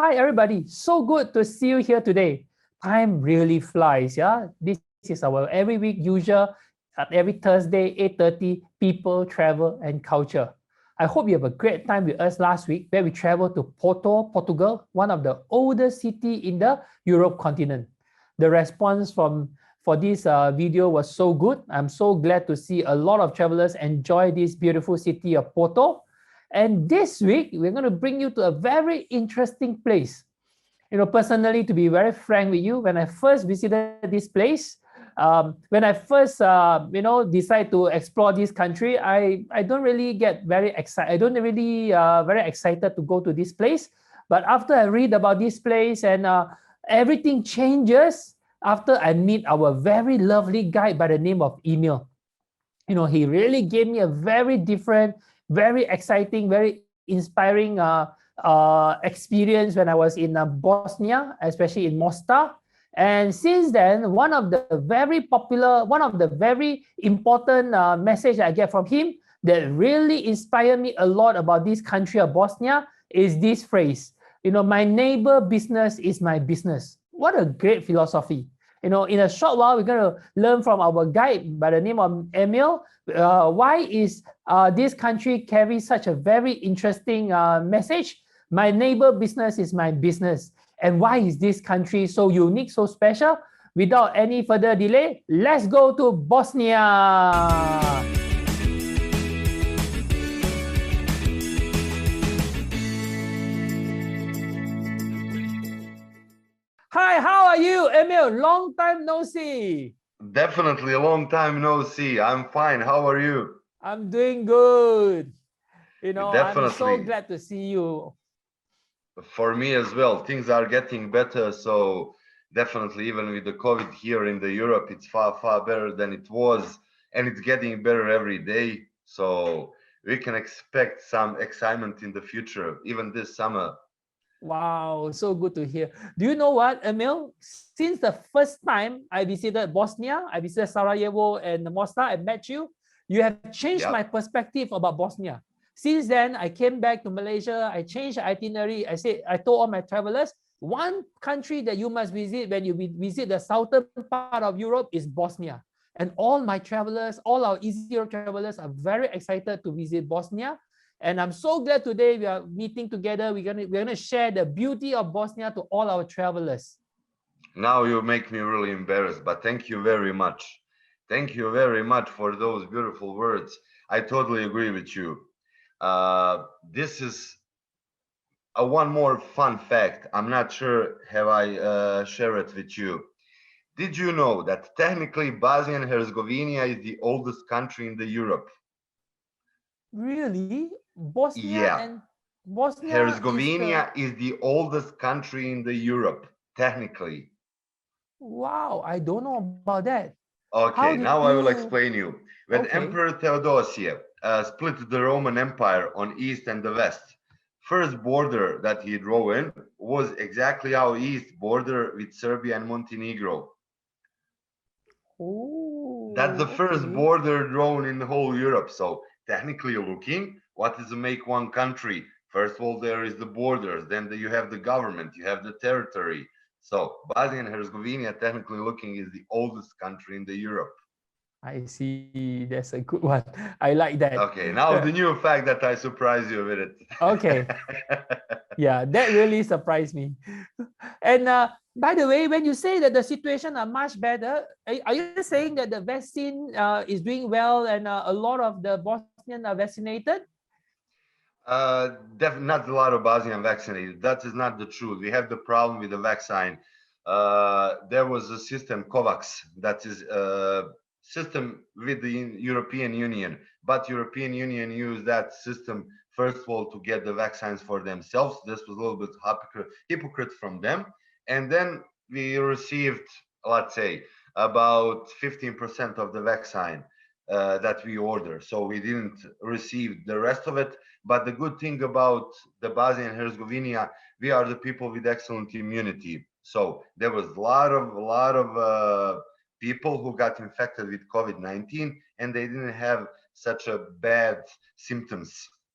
Hi, everybody. So good to see you here today. Time really flies, yeah? This is our every week usual, every Thursday, 8:30, People, Travel, and Culture. I hope you have a great time with us last week where we traveled to Porto, Portugal, one of the oldest city in the Europe continent. The response for this video was so good. I'm so glad to see a lot of travelers enjoy this beautiful city of Porto. And this week, we're going to bring you to a very interesting place. Personally, to be very frank with you, when I first visited this place, when I first, decide to explore this country, I don't really get very excited. I don't really very excited to go to this place. But after I read about this place and everything changes after I meet our very lovely guide by the name of Emir. He really gave me a very different, very exciting, very inspiring experience when I was in Bosnia, especially in Mostar. And since then, one of the very important message I get from him that really inspired me a lot about this country of Bosnia is this phrase, my neighbor business is my business. What a great philosophy. In a short while, we're going to learn from our guide by the name of Emil. Why is this country carry such a very interesting message? My neighbor business is my business. And why is this country so unique, so special? Without any further delay, let's go to Bosnia. Hi, how are you, Emil? Long time no see. Definitely a long time no see. I'm fine. How are you? I'm doing good. I'm so Definitely. glad to see you. For me as well. Things are getting better. So definitely, even with the COVID here in the Europe, it's far, far better than it was. And it's getting better every day. So we can expect some excitement in the future, even this summer. Wow, so good to hear. Do you know what, Emil? Since the first time I visited Bosnia, I visited Sarajevo and Mostar, I met you, you have changed my perspective about Bosnia. Since then, I came back to Malaysia, I changed the itinerary. I told all my travelers, one country that you must visit when you visit the southern part of Europe is Bosnia. And all my travelers, all our Easy Europe travelers are very excited to visit Bosnia. And I'm so glad today we are meeting together. We're gonna share the beauty of Bosnia to all our travelers. Now you make me really embarrassed, but thank you very much. Thank you very much for those beautiful words. I totally agree with you. This is one more fun fact. I'm not sure have I shared it with you. Did you know that technically Bosnia and Herzegovina is the oldest country in the Europe? Really? Yeah, Bosnia is the Herzegovina is the oldest country in the Europe, technically. wow, I don't know about that. How Okay, did now I will you explain you. When okay. Emperor Theodosius split the Roman Empire on east and the west, first border that he drew in was exactly our east border with Serbia and Montenegro. That's the Oh, first okay. border drawn in the whole Europe. So technically looking, what is to make one country? First of all, there is the borders. Then you have the government. You have the territory. So Bosnia and Herzegovina, technically looking, is the oldest country in the Europe. I see. That's a good one. I like that. Okay, now the new fact that I surprise you with it. Okay. Yeah, that really surprised me. And by the way, when you say that the situation are much better, are you saying that the vaccine is doing well and a lot of the Bosnians are vaccinated? Not a lot of Bosnian vaccinated. That is not the truth. We have the problem with the vaccine. There was a system, COVAX, that is a system with the European Union, but European Union used that system first of all to get the vaccines for themselves. This was a little bit hypocrite from them, and then we received, let's say, about 15% of the vaccine that we ordered. So we didn't receive the rest of it. But the good thing about the Bosnia and Herzegovina, we are the people with excellent immunity. So there was a lot of people who got infected with COVID-19, and they didn't have such a bad symptoms.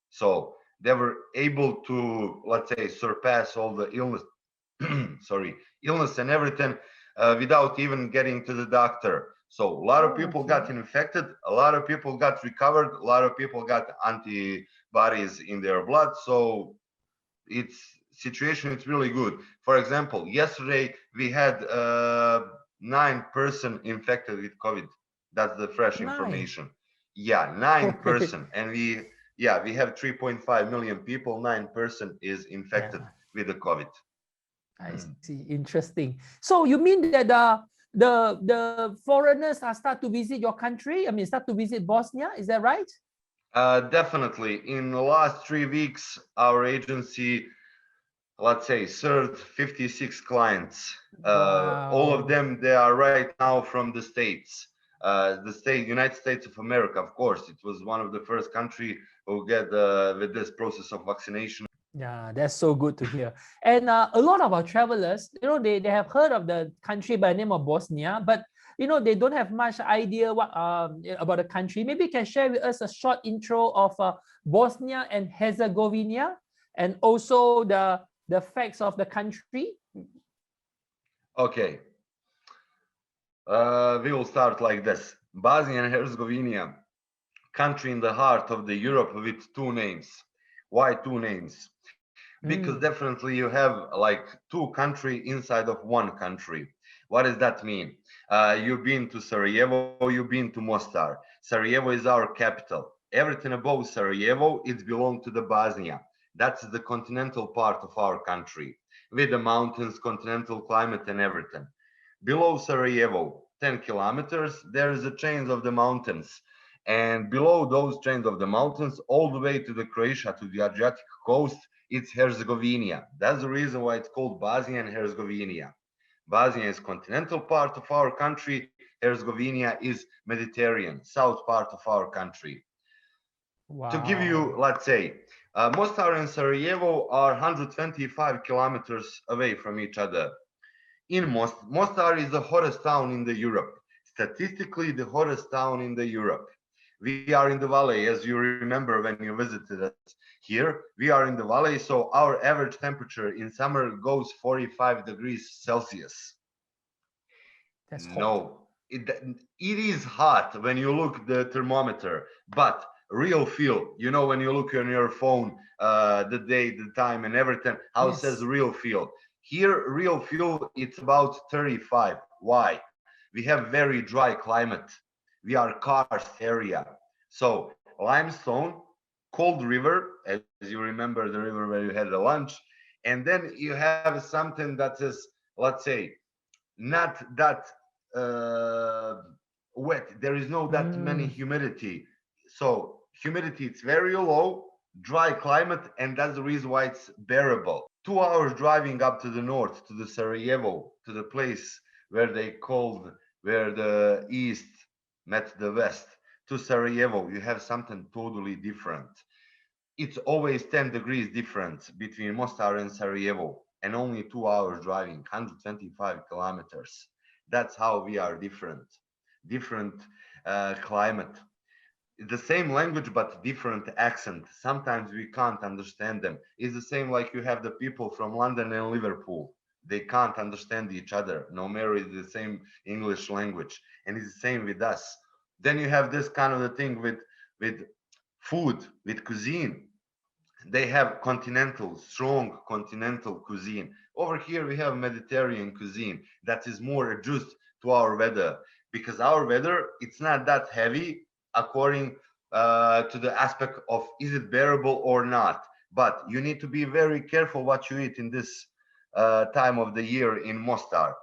So they were able to, let's say, surpass all the illness, sorry, illness and everything without even getting to the doctor. So a lot of people got infected, a lot of people got recovered, a lot of people got antibodies in their blood. So its situation is really good. For example, yesterday we had 9 person infected with COVID. That's the fresh information. Yeah, 9 person, and we have 3.5 million people. 9 person is infected with the COVID. I see. Interesting. So you mean that the foreigners are start to visit your country? I mean, start to visit Bosnia. Is that right? Definitely. In the last 3 weeks, our agency, let's say, served 56 clients. All of them, they are right now from the States. United States of America, of course. It was one of the first country who get with this process of vaccination. Yeah, that's so good to hear. And a lot of our travelers, they have heard of the country by the name of Bosnia, but they don't have much idea what about the country. Maybe you can share with us a short intro of Bosnia and Herzegovina, and also the facts of the country. Okay. We will start like this. Bosnia and Herzegovina, country in the heart of the Europe with 2 names. Why 2 names? Because definitely you have like 2 countries inside of 1 country. What does that mean? You've been to Sarajevo, you've been to Mostar. Sarajevo is our capital. Everything above Sarajevo, it belongs to the Bosnia. That's the continental part of our country, with the mountains, continental climate and everything. Below Sarajevo, 10 kilometers, there is a chain of the mountains. And below those chains of the mountains, all the way to the Croatia, to the Adriatic coast, it's Herzegovina. That's the reason why it's called Bosnia and Herzegovina. Bosnia is continental part of our country. Herzegovina is Mediterranean, south part of our country. Wow. To give you, let's say, Mostar and Sarajevo are 125 kilometers away from each other. In Mostar is the hottest town in the Europe. Statistically, the hottest town in the Europe. We are in the valley, as you remember when you visited us here. We are in the valley, so our average temperature in summer goes 45 degrees Celsius. That's hot. No, it is hot when you look the thermometer, but real feel, when you look on your phone, the day, the time and everything, how it says real feel. Here, real feel, it's about 35. Why? We have very dry climate. We are karst area. So limestone, cold river, as you remember the river where you had the lunch, and then you have something that is, let's say, not that wet. There is no that many humidity. So humidity, it's very low, dry climate, and that's the reason why it's bearable. 2 hours driving up to the north, to the Sarajevo, to the place where the east met the west, to Sarajevo, you have something totally different. It's always 10 degrees difference between Mostar and Sarajevo, and only 2 hours driving, 125 kilometers. That's how we are different. Different climate. The same language but different accent. Sometimes we can't understand them. It's the same like you have the people from London and Liverpool. They can't understand each other, no matter it's the same English language. And it's the same with us. Then you have this kind of a thing with food, with cuisine. They have strong continental cuisine. Over here we have Mediterranean cuisine that is more adjusted to our weather, because our weather, it's not that heavy according to the aspect of is it bearable or not. But you need to be very careful what you eat in this time of the year in Mostar.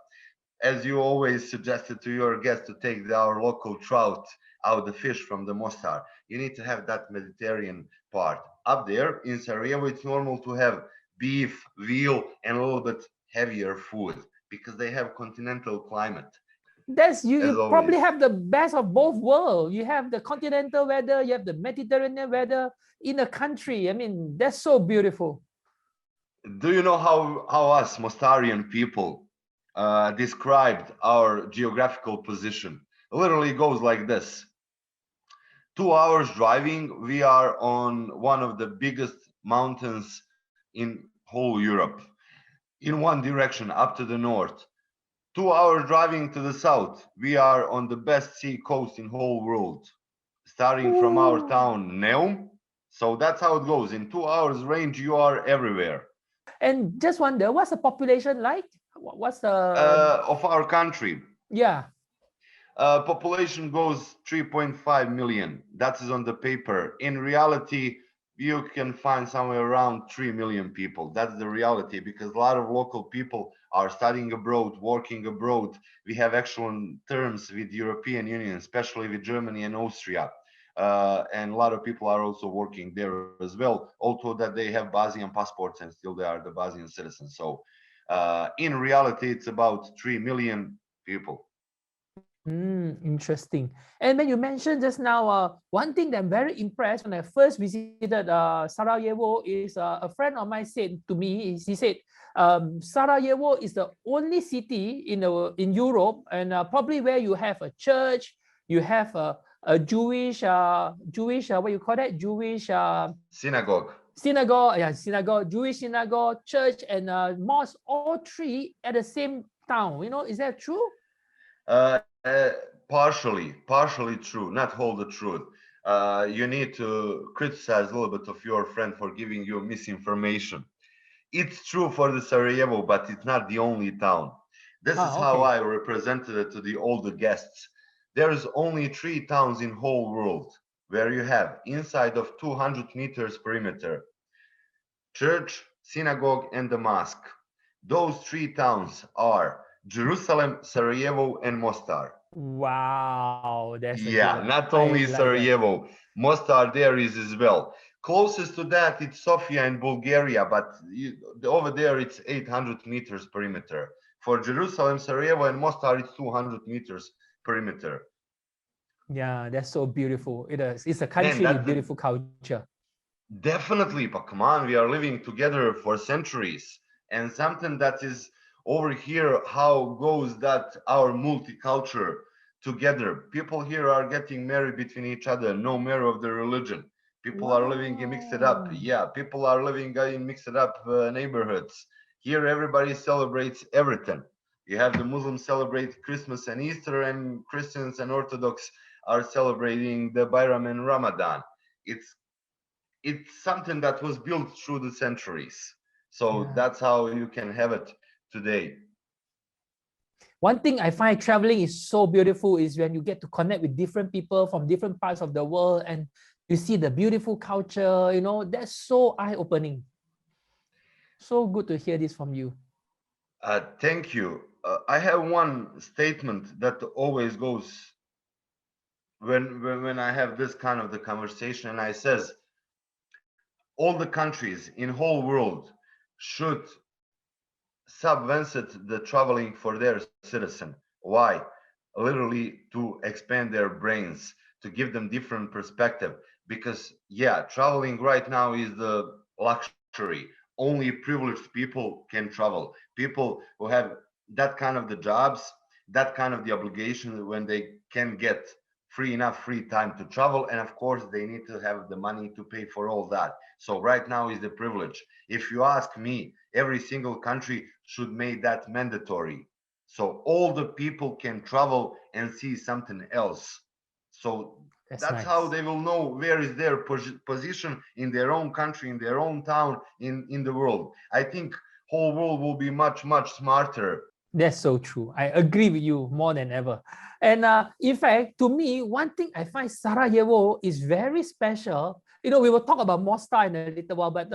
As you always suggested to your guests to take our local trout out, the fish from the Mostar, you need to have that Mediterranean part. Up there in Sarajevo, it's normal to have beef, veal, and a little bit heavier food because they have continental climate. That's you probably have the best of both worlds. You have the continental weather, you have the Mediterranean weather in a country. I mean, that's so beautiful. Do you know how us Mostarian people described our geographical position? It literally goes like this. 2 hours driving, we are on one of the biggest mountains in whole Europe. In one direction, up to the north. 2 hours driving to the south, we are on the best sea coast in whole world. Starting from our Ooh. town, Neum. So that's how it goes. In 2 hours range, you are everywhere. And just wonder, what's the population like? What's the Of our country, yeah? population goes 3.5 million. That is on the paper. In reality, you can find somewhere around 3 million people. That's the reality, because a lot of local people are studying abroad, working abroad. We have excellent terms with European Union, especially with Germany and Austria. And a lot of people are also working there as well, although that they have Bosnian passports and still they are the Bosnian citizens. So in reality, it's about 3 million people. Interesting. And when you mentioned just now, one thing that I'm very impressed when I first visited Sarajevo is a friend of mine said to me, he said, Sarajevo is the only city in Europe and probably where you have a church, you have a Jewish, what you call that? Jewish Synagogue. synagogue, yeah, synagogue, Jewish synagogue, church, and mosque, all three at the same town. Is that true? Uh, partially true, not whole the truth. You need to criticize a little bit of your friend for giving you misinformation. It's true for the Sarajevo, but it's not the only town. This is how Okay. I represented it to the older guests. There's only 3 towns in whole world where you have inside of 200 meters perimeter church, synagogue, and the mosque. Those 3 towns are Jerusalem, Sarajevo, and Mostar. Wow, that's a good Yeah, one. not I only like that. Sarajevo, Mostar there is as well. Closest to that, it's Sofia in Bulgaria, but over there it's 800 meters perimeter. For Jerusalem, Sarajevo, and Mostar, it's 200 meters perimeter. Yeah, that's so beautiful. It is. It's a Man, country with beautiful culture. definitely, but come on, we are living together for centuries. And something that is over here, how goes that our multicultural together? People here are getting married between each other, no matter of the religion. People are living in mixed it up. Wow. Yeah, people are living in mixed it up neighborhoods. Here, everybody celebrates everything. You have the Muslims celebrate Christmas and Easter, and Christians and Orthodox are celebrating the Bayram and Ramadan. It's it's something that was built through the centuries. So Yeah. that's how you can have it today. One thing I find traveling is so beautiful is when you get to connect with different people from different parts of the world and you see the beautiful culture, that's so eye-opening. So good to hear this from you. Thank you. I have one statement that always goes when I have this kind of the conversation, and I says all the countries in whole world should subvented the traveling for their citizen. Why? Literally to expand their brains, to give them different perspective. Because yeah, traveling right now is the luxury. Only privileged people can travel. People who have that kind of the jobs, that kind of the obligation when they can get free time to travel, and of course they need to have the money to pay for all that. So right now is the privilege. If you ask me, every single country should make that mandatory, so all the people can travel and see something else. So That's that's how nice. they will know where is their position in their own country, in their own town, in the world. I think whole world will be much smarter. That's so true. I agree with you more than ever. And in fact, to me, one thing I find Sarajevo is very special. We will talk about Mostar in a little while, but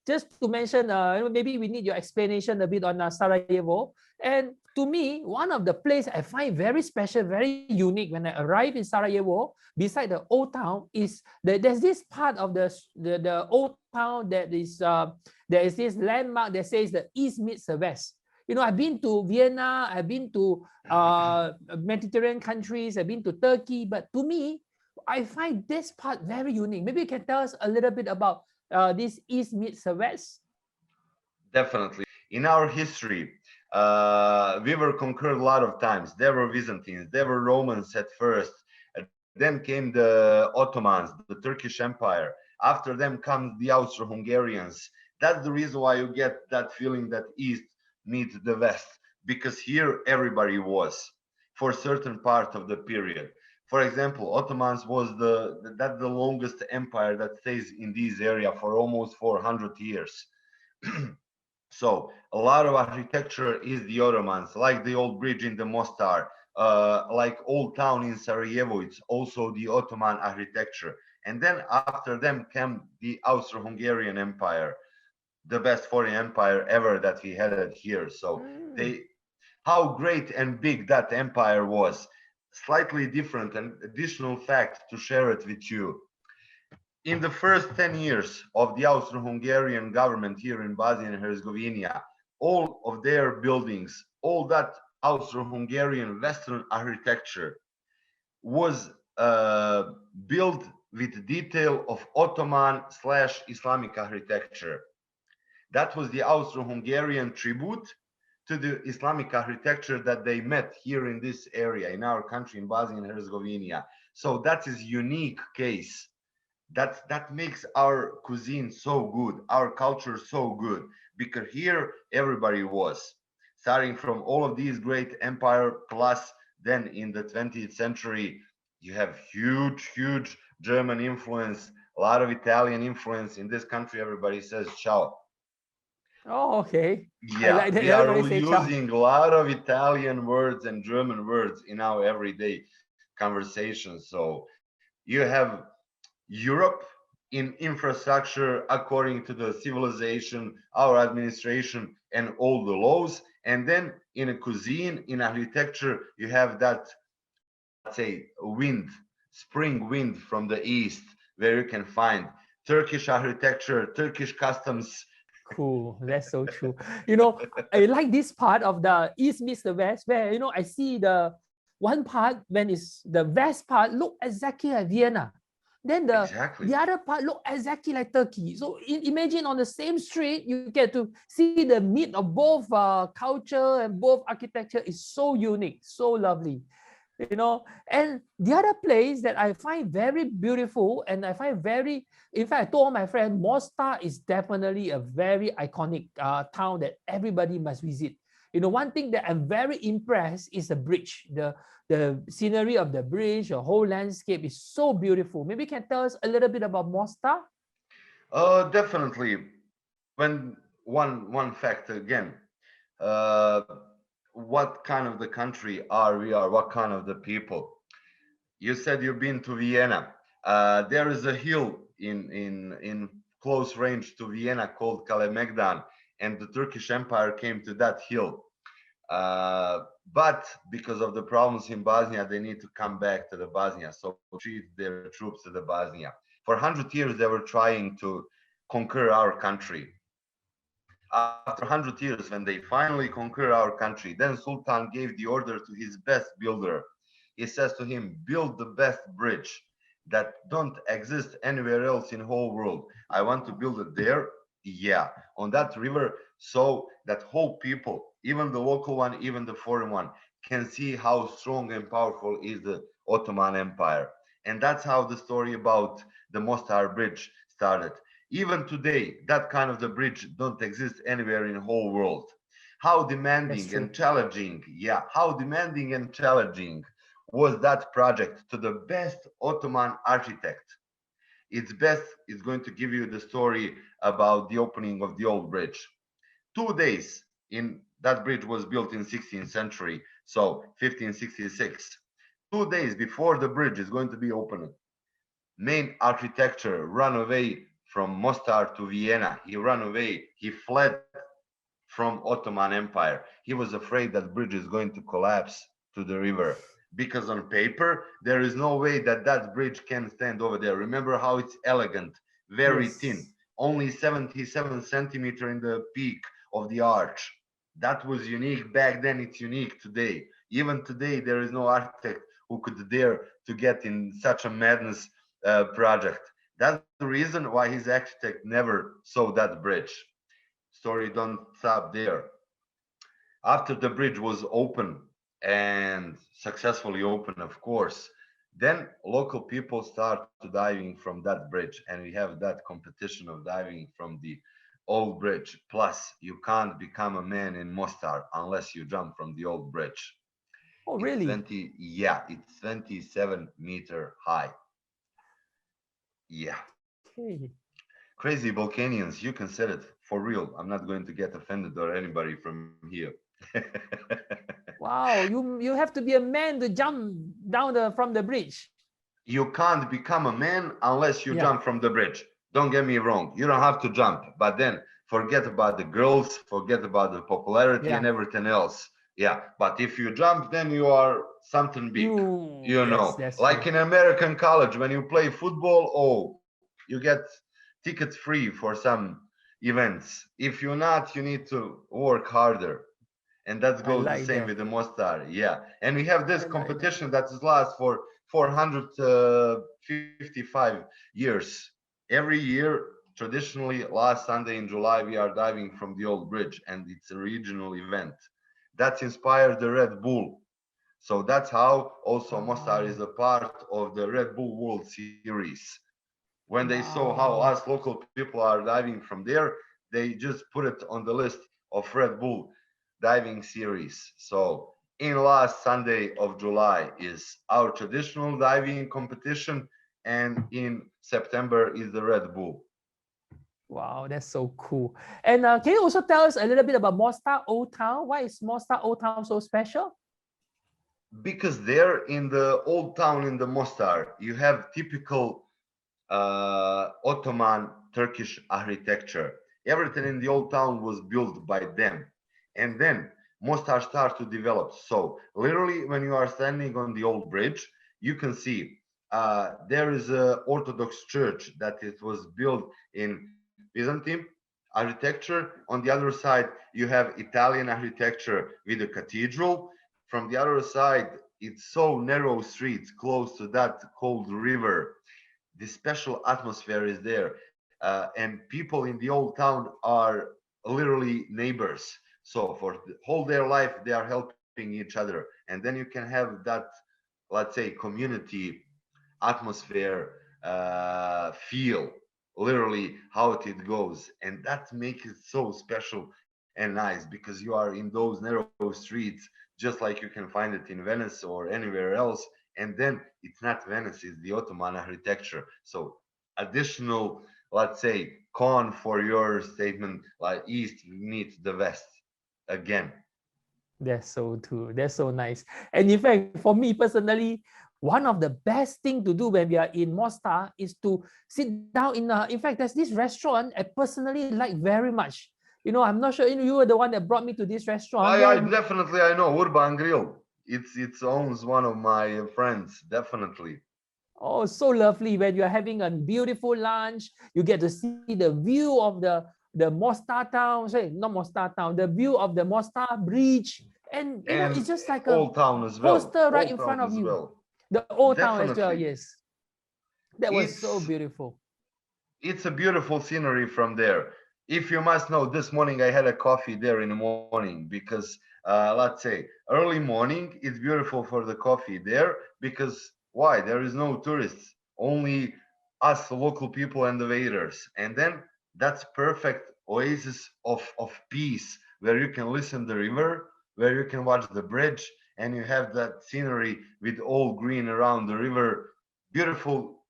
just to mention, maybe we need your explanation a bit on Sarajevo. And to me, one of the places I find very special, very unique when I arrive in Sarajevo, beside the old town, is there's this part of the old town that is there is this landmark that says the East meets the West. I've been to Vienna, I've been to Mediterranean countries, I've been to Turkey, but to me, I find this part very unique. Maybe you can tell us a little bit about this East meets the West. Definitely. In our history, we were conquered a lot of times. There were Byzantines, there were Romans at first. Then came the Ottomans, the Turkish Empire. After them comes the Austro-Hungarians. That's the reason why you get that feeling that East meets the West, because here everybody was for a certain part of the period. For example, Ottomans was the longest empire that stays in this area for almost 400 years. So a lot of architecture is the Ottomans, like the old bridge in the Mostar, like old town in Sarajevo. It's also the Ottoman architecture. And then after them came the Austro-Hungarian Empire, the best foreign empire ever that we had it here. So they, how great and big that empire was. Slightly different and additional fact to share it with you. In the first 10 years of the Austro-Hungarian government here in Bosnia and Herzegovina, all of their buildings, all that Austro-Hungarian Western architecture was built with detail of Ottoman / Islamic architecture. That was the Austro-Hungarian tribute to the Islamic architecture that they met here in this area, in our country, in Bosnia and Herzegovina. So that is unique case. That makes our cuisine so good, our culture so good, because here everybody was starting from all of these great empire, plus then in the 20th century you have huge German influence, a lot of Italian influence in this country. Everybody says ciao. Oh, okay. I Yeah, like that we are everybody say ciao. using a lot of Italian words and German words in our everyday conversation. So you have Europe in infrastructure according to the civilization, our administration, and all the laws. And then in a cuisine, in architecture, you have that, let's say, wind, spring wind from the east, where you can find Turkish architecture, Turkish customs. Cool. That's so true. You know, I like this part of the East meets the West, where I see the one part when it's the West part look exactly like Vienna. Then Exactly. the other part look exactly like Turkey. So imagine on the same street, you get to see the meat of both culture and both architecture is so unique, so lovely. And the other place that I find very beautiful and I find very, in fact, I told my friend, Mostar is definitely a very iconic town that everybody must visit. One thing that I'm very impressed is the bridge. The scenery of the bridge, the whole landscape is so beautiful. Maybe you can tell us a little bit about Mostar? Definitely. When one fact again, uh, what kind of the country are we are? What kind of the people? You said you've been to Vienna. There is a hill in close range to Vienna called Kalemegdan, and the Turkish Empire came to that hill. But because of the problems in Bosnia, they need to come back to the Bosnia. So treat their troops to the Bosnia. For 100 years, they were trying to conquer our country. After 100 years, when they finally conquer our country, then Sultan gave the order to his best builder. He says to him, build the best bridge that don't exist anywhere else in whole world. I want to build it there, yeah, on that river, so that whole people, even the local one, even the foreign one, can see how strong and powerful is the Ottoman Empire. And that's how the story about the Mostar Bridge started. Even today, that kind of the bridge don't exist anywhere in the whole world. How That's demanding true. and challenging, yeah, how demanding and challenging was that project to the best Ottoman architect. It's best is going to give you the story about the opening of the old bridge. 2 days in that bridge was built in 16th century, so 1566. 2 days before the bridge is going to be opened, main architecture ran away from Mostar to Vienna. He ran away. He fled from Ottoman Empire. He was afraid that bridge is going to collapse to the river, because on paper there is no way that that bridge can stand over there. Remember how it's elegant, very thin, Yes. only 77 centimeter in the peak of the arch. That was unique back then. It's unique today. Even today, there is no architect who could dare to get in such a madness project. That's the reason why his architect never saw that bridge. Story don't stop there. After the bridge was open and successfully open, of course, Then local people start to diving from that bridge, and we have that competition of diving from the old bridge. Plus, you can't become a man in Mostar unless you jump from the old bridge. Oh, It's really? 20, yeah, it's 27-meter high. Yeah, Okay. crazy volcanoes. You can set it for real. I'm not going to get offended or anybody from here. Wow, you have to be a man to jump down from the bridge. You can't become a man unless you Yeah, jump from the bridge. Don't get me wrong. You don't have to jump, but then forget about the girls, forget about the popularity yeah. and everything else. Yeah, but if you jump, then you are something big. You, You yes, know, that's like true. in American college when you play football, oh, you get tickets free for some events. If you're not, you need to work harder. And that I goes the like same that. with the Mostar. Yeah, and we have this I like that. competition that is last for 455 years. Every year, traditionally, last Sunday in July, we are diving from the old bridge, and it's a regional event that inspired the Red Bull. So that's how also Mostar is Wow, a part of the Red Bull World Series. When they saw how us wow. local people are diving from there, they just put it on the list of Red Bull diving series. So in last Sunday of July is our traditional diving competition, and in September is the Red Bull. Wow, that's so cool. And can you also tell us a little bit about Mostar Old Town? Why is Mostar Old Town so special? Because there in the old town in the Mostar, you have typical Ottoman Turkish architecture. Everything in the old town was built by them. And then Mostar started to develop. So literally when you are standing on the old bridge, you can see there is a Orthodox church that it was built in Byzantine architecture. On the other side, you have Italian architecture with a cathedral. From the other side, it's so narrow streets close to that cold river. This special atmosphere is there, and people in the old town are literally neighbors. So for the whole their life they are helping each other, and then you can have that, let's say, community atmosphere, feel literally how it goes, and that makes it so special and nice because you are in those narrow streets just like you can find it in Venice or anywhere else. And then it's not Venice, it's the Ottoman architecture. So additional, let's say, con for your statement, like east meets the west again. That's so true. That's so nice. And in fact, for me personally, one of the best thing to do when we are in Mostar is to sit down in fact, there's this restaurant I personally like very much. You know, I'm not sure you were the one that brought me to this restaurant I where definitely I know Urban Grill. It's owns one of my friends, definitely. oh, so lovely when you're having a beautiful lunch, you get to see the view of the Mostar town, sorry, not Mostar town, the view of the Mostar bridge. And you know, And it's just like a Old Town as well. poster right in Old Town front of as you. well. The old town as well, Definitely. yes. That was so It's beautiful. it's a beautiful scenery from there. If you must know, this morning I had a coffee there in the morning because, let's say, early morning, it's beautiful for the coffee there because why? There is no tourists, only us local people and the waiters. And then that's perfect oasis of peace where you can listen the river, where you can watch the bridge, and you have that scenery with all green around the river. Beautiful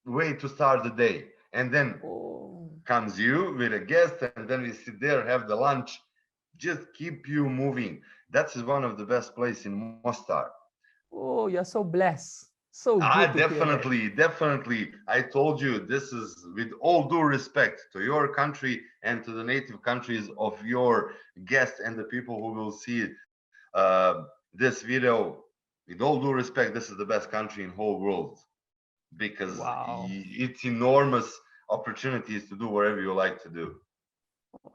way to start the day. And then Oh, comes you with a guest, and then we sit there, have the lunch, just keep you moving. That is one of the best places in Mostar. oh, you're so blessed. So Ah, good to hear that. definitely, definitely. I told you this is with all due respect to your country and to the native countries of your guests and the people who will see this video. With all due respect, this is the best country in whole world because Wow. it's enormous opportunities to do whatever you like to do.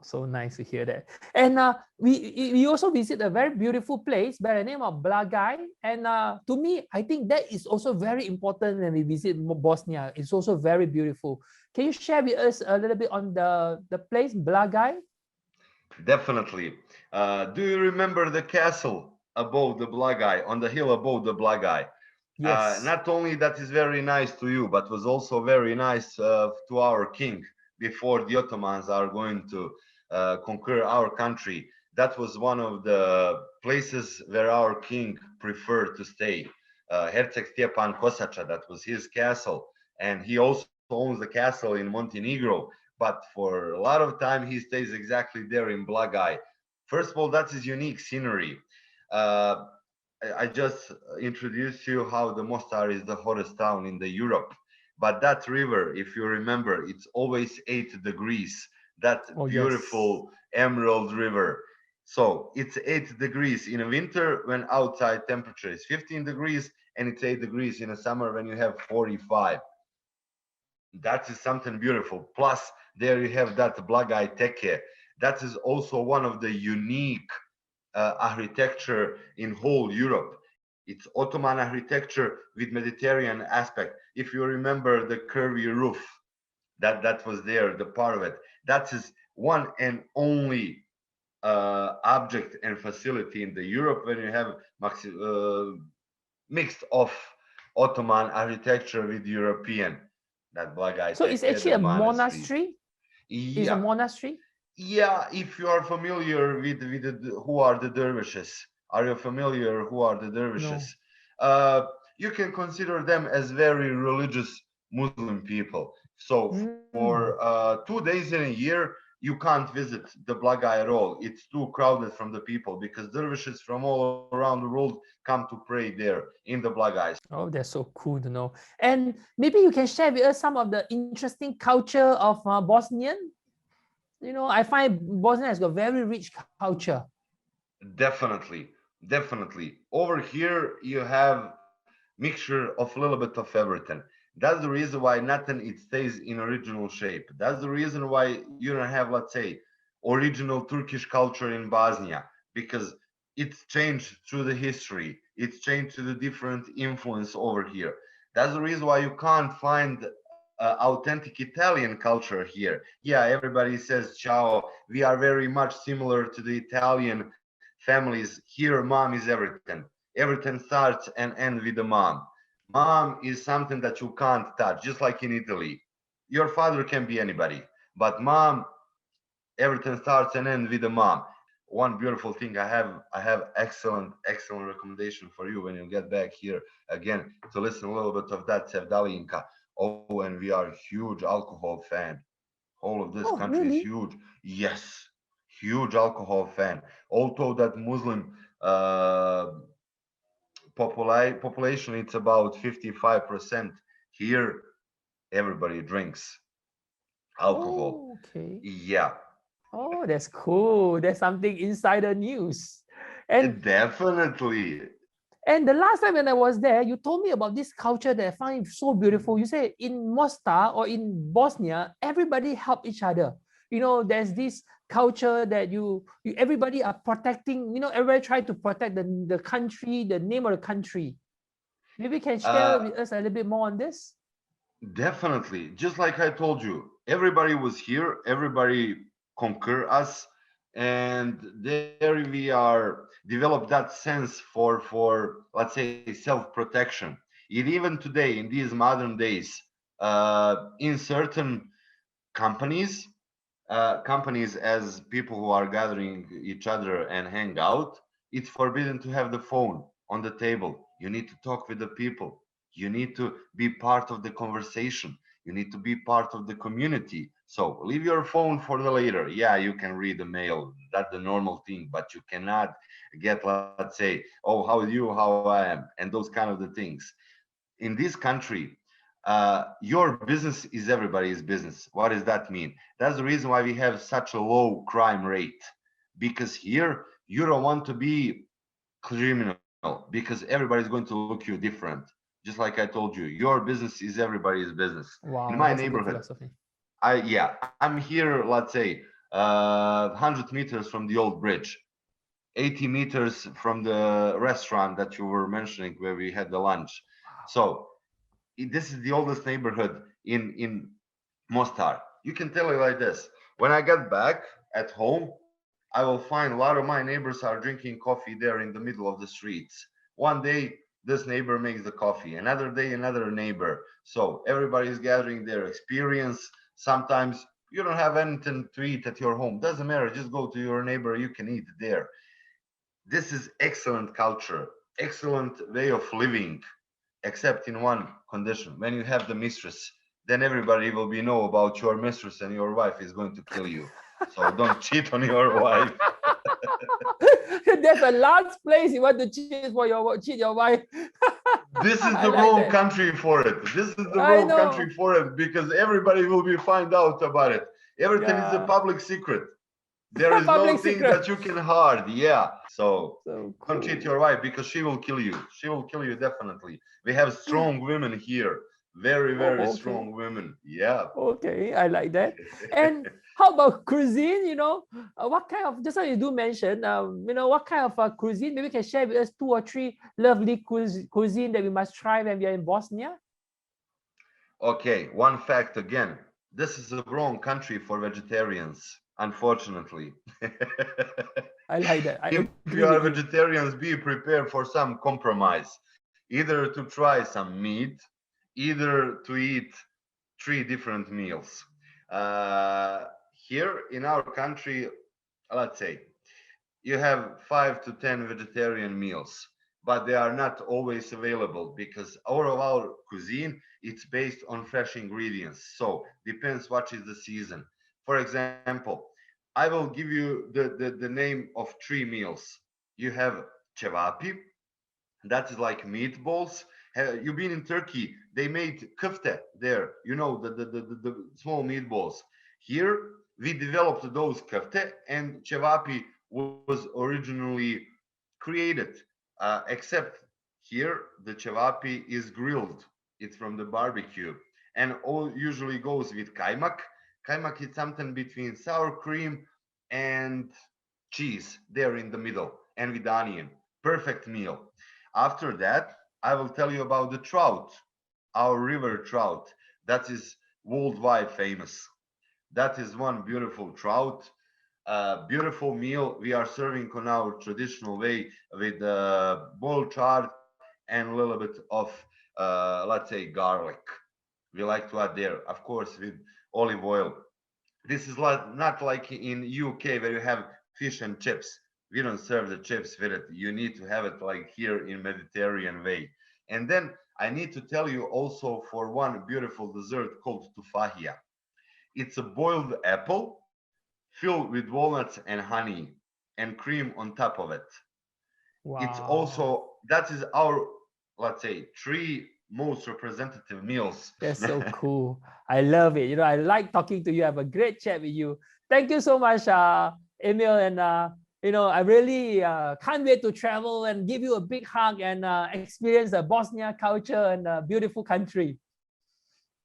So nice to hear that. And we also visit a very beautiful place by the name of Blagai. And to me, I think that is also very important when we visit Bosnia. It's also very beautiful. Can you share with us a little bit on the place Blagai? Definitely. Do you remember the castle above the Blagai, on the hill above the Blagai? Yes. Not only that is very nice to you, but was also very nice to our king before the Ottomans are going to conquer our country. That was one of the places where our king preferred to stay. Herceg Stjepan Kosača, that was his castle, and he also owns the castle in Montenegro. But for a lot of time, he stays exactly there in Blagaj. First of all, that is unique scenery. Uh, I just introduced you how the Mostar is the hottest town in the Europe. But that river, if you remember, it's always 8 degrees. That Oh, yes. beautiful Emerald River. So it's 8 degrees in a winter when outside temperature is 15 degrees, and it's 8 degrees in a summer when you have 45. That is something beautiful. Plus, there you have that Blagaj Teke. That is also one of the unique architecture in whole Europe. It's Ottoman architecture with Mediterranean aspect. If you remember the curvy roof that was there, the part of it, that is one and only object and facility in the Europe when you have mixed of Ottoman architecture with European. That Blagaj So it's Teke, actually the a monastery. monastery. It's a Yeah, monastery. yeah, if you are familiar with who are the dervishes, are you familiar who are the No. dervishes? Uh, you can consider them as very religious Muslim people. So Mm. for 2 days in a year, you can't visit the Blaga at all. It's too crowded from the people because dervishes from all around the world come to pray there in the Blagais. Oh, that's so cool to know. And maybe you can share with us some of the interesting culture of Bosnian. I find Bosnia has got very rich culture. Definitely, definitely. Over here, you have mixture of a little bit of everything. That's the reason why nothing it stays in original shape. That's the reason why you don't have, let's say, original Turkish culture in Bosnia because it's changed through the history. It's changed to the different influence over here. That's the reason why you can't find authentic Italian culture here. Yeah, everybody says ciao. We are very much similar to the Italian families. Here, mom is everything. Everything starts and ends with the mom. Mom is something that you can't touch, just like in Italy. Your father can be anybody, but mom, everything starts and ends with the mom. One beautiful thing I have excellent recommendation for you when you get back here again to listen a little bit of that Sevdalinka. Oh, and we are huge alcohol fan. Whole of this Oh, country is really? huge. Yes, huge alcohol fan. Although that Muslim population, it's about 55%. Here, everybody drinks alcohol. Oh, okay. Yeah, Oh, that's cool. That's something insider news. And definitely. and the last time when I was there, you told me about this culture that I find so beautiful. You say in Mostar or in Bosnia, everybody help each other. There's this culture that you everybody are protecting. Everybody try to protect the country, the name of the country. Maybe you can share Uh, with us a little bit more on this. Definitely. Just like I told you, everybody was here, everybody conquer us, and there we are developed that sense for let's say self-protection. It even today in these modern days, in certain companies, companies as people who are gathering each other and hang out, it's forbidden to have the phone on the table. You need to talk with the people. You need to be part of the conversation. You need to be part of the community. So leave your phone for the later. Yeah, you can read the mail. That's the normal thing, but you cannot get, let's say, oh, how are you, how I am, and those kind of the things. In this country, your business is everybody's business. What does that mean? That's the reason why we have such a low crime rate. Because here, you don't want to be criminal because everybody's going to look you different. Just like I told you, your business is everybody's business. In Wow, my that's a good neighborhood, philosophy. I'm here, let's say, 100 meters from the old bridge, 80 meters from the restaurant that you were mentioning where we had the lunch. So this is the oldest neighborhood in Mostar. You can tell it like this: when I get back at home, I will find a lot of my neighbors are drinking coffee there in the middle of the streets. One day this neighbor makes the coffee. Another day, another neighbor. So everybody is gathering their experience. Sometimes you don't have anything to eat at your home. Doesn't matter. Just go to your neighbor. You can eat there. This is excellent culture, excellent way of living, except in one condition. When you have the mistress, then everybody will be know about your mistress and your wife is going to kill you. So don't cheat on your wife. There's a last place you want to cheat your wife. This is I the like wrong that. country for it. This is the I wrong country know. for it because everybody will be find out about it. Everything is a Yeah. public secret. There is no Public thing secret. that you can hide. Yeah. So So don't cheat cool. your wife because she will kill you. She will kill you definitely. We have strong women here. Very, very Oh, okay. strong women. Yeah. Okay, I like that. And how about cuisine? What kind of, just like you do mention, what kind of cuisine? Maybe you can share with us two or three lovely cuisine that we must try when we are in Bosnia. Okay, one fact again. This is a wrong country for vegetarians, unfortunately. I like that. I If agree you with are you. vegetarians, be prepared for some compromise. Either to try some meat, either to eat three different meals. Uh, Here in our country, let's say you have 5 to 10 vegetarian meals, but they are not always available because all of our cuisine it's based on fresh ingredients. So depends what is the season. For example, I will give you the name of three meals. You have cevapi, that is like meatballs. You've been in Turkey, they made kofte there, the small meatballs. Here, we developed those kofte, and cevapi was originally created. Except here, the cevapi is grilled. It's from the barbecue. And all usually goes with kaymak. Kaymak is something between sour cream and cheese there in the middle, and with onion. Perfect meal. After that, I will tell you about the trout, our river trout. That is worldwide famous. That is one beautiful trout, beautiful meal we are serving on our traditional way with boiled chard and a little bit of, let's say, garlic. We like to add there, of course, with olive oil. This is not like in UK where you have fish and chips. We don't serve the chips with it. You need to have it like here in Mediterranean way. And then I need to tell you also for one beautiful dessert called tufahia. It's a boiled apple filled with walnuts and honey and cream on top of it. It's Wow. also that is our, let's say, three most representative meals. That's so cool. I love it. I like talking to you. I have a great chat with you. Thank you so much, Emil. And, I really can't wait to travel and give you a big hug and experience the Bosnia culture and a beautiful country.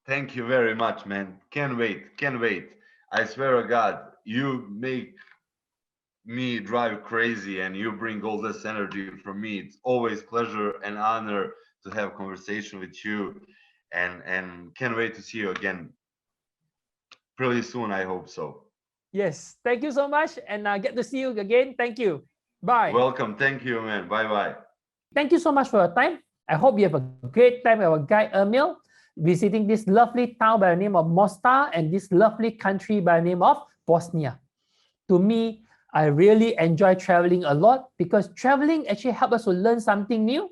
Thank you very much, man. Can't wait. Can't wait. I swear to God, you make me drive crazy and you bring all this energy from me. It's always pleasure and honor to have conversation with you and can't wait to see you again pretty soon. I hope so. Yes. Thank you so much. And get to see you again. Thank you. Bye. Welcome. Thank you, man. Bye bye. Thank you so much for your time. I hope you have a great time with our guide Emil, visiting this lovely town by the name of Mostar and this lovely country by the name of Bosnia. To me, I really enjoy traveling a lot because traveling actually helps us to learn something new,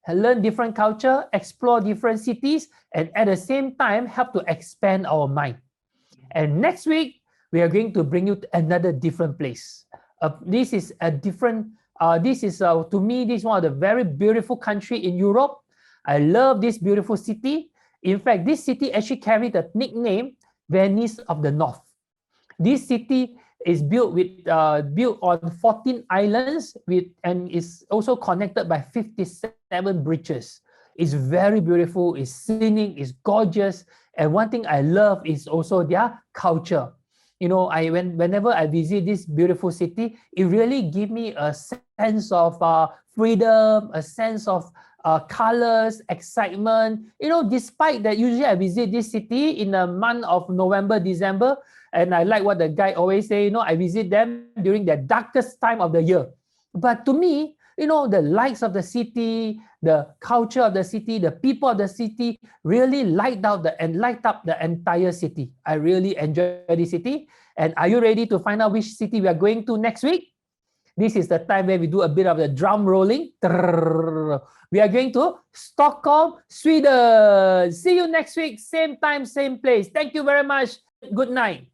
learn different culture, explore different cities, and at the same time help to expand our mind. And next week, we are going to bring you to another different place. This is a different, to me, this is one of the very beautiful country in Europe. I love this beautiful city. In fact, this city actually carries the nickname Venice of the North. This city is built on 14 islands and is also connected by 57 bridges. It's very beautiful, it's scenic, it's gorgeous. And one thing I love is also their culture. Whenever I visit this beautiful city, it really gives me a sense of freedom, a sense of colors, excitement. Despite that, usually I visit this city in the month of November, December, and I like what the guy always say, I visit them during the darkest time of the year. But to me, You know, the lights of the city, the culture of the city, the people of the city really light up the entire city. I really enjoy the city. And are you ready to find out which city we are going to next week? This is the time where we do a bit of the drum rolling. We are going to Stockholm, Sweden. See you next week, same time, same place. Thank you very much. Good night.